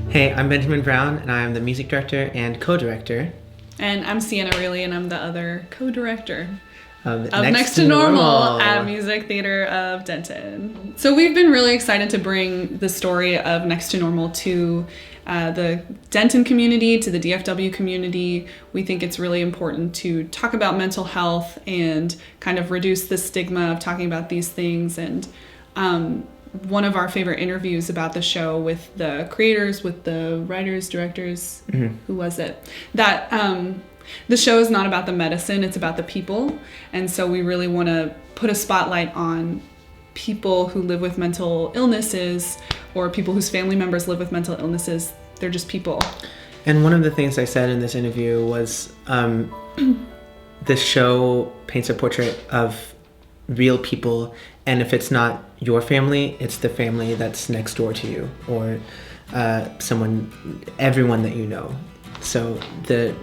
Hey, I'm Benjamin Brown, and I'm the music director and co-director. And I'm Sienna Riehle, and I'm the other co-director Of Next to Normal at Music Theater of Denton. So we've been really excited to bring the story of Next to Normal to the Denton community, to the DFW community. We think it's really important to talk about mental health and kind of reduce the stigma of talking about these things. And one of our favorite interviews about the show with the creators, with the writers, directors, who was it? That the show is not about the medicine, it's about the people. And so we really want to put a spotlight on people who live with mental illnesses or people whose family members live with mental illnesses. They're just people. And one of the things I said in this interview was this show paints a portrait of real people, and if it's not your family, it's the family that's next door to you, or everyone that you know. So it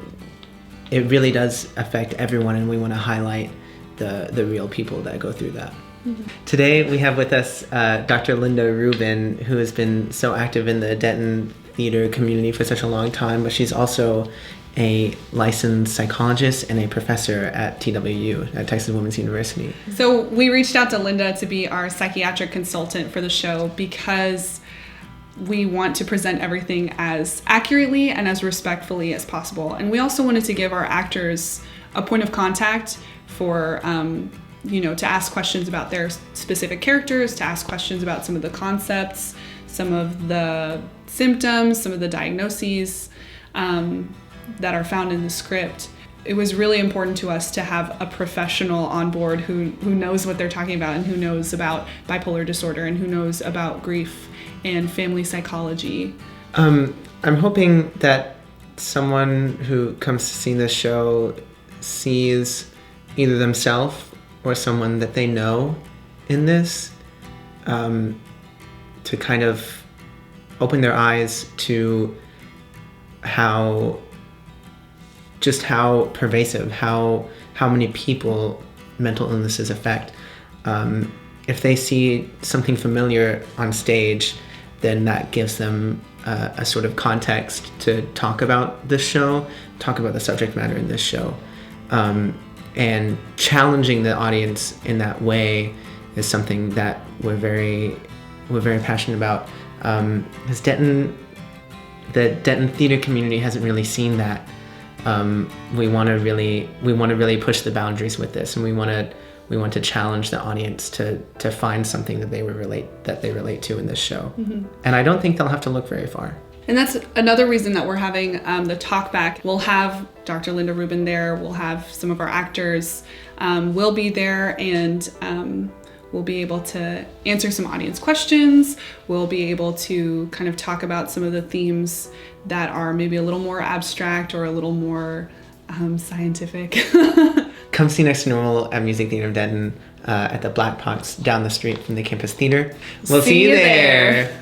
really does affect everyone, and we want to highlight the real people that go through that. Mm-hmm. Today we have with us Dr. Linda Rubin, who has been so active in the Denton theater community for such a long time, but she's also a licensed psychologist and a professor at TWU, at Texas Women's University. So we reached out to Linda to be our psychiatric consultant for the show because we want to present everything as accurately and as respectfully as possible. And we also wanted to give our actors a point of contact for, to ask questions about their specific characters, to ask questions about some of the concepts, some of the symptoms, some of the diagnoses that are found in the script. It was really important to us to have a professional on board who knows what they're talking about and who knows about bipolar disorder and who knows about grief and family psychology. I'm hoping that someone who comes to see this show sees either themselves or someone that they know in this, to kind of open their eyes to how pervasive, how many people mental illnesses affect. If they see something familiar on stage, then that gives them a sort of context to talk about this show, talk about the subject matter in this show. And challenging the audience in that way is something that we're very passionate about. Because the Denton theater community hasn't really seen that. We want to really push the boundaries with this, and we want to challenge the audience to find something that they relate to in this show. Mm-hmm. And I don't think they'll have to look very far. And that's another reason that we're having the talk back. We'll have Dr. Linda Rubin there. We'll have some of our actors will be there, and we'll be able to answer some audience questions. We'll be able to kind of talk about some of the themes that are maybe a little more abstract or a little more scientific. Come see Next to Normal at Music Theater of Denton at the Black Box down the street from the campus theater. We'll see you there.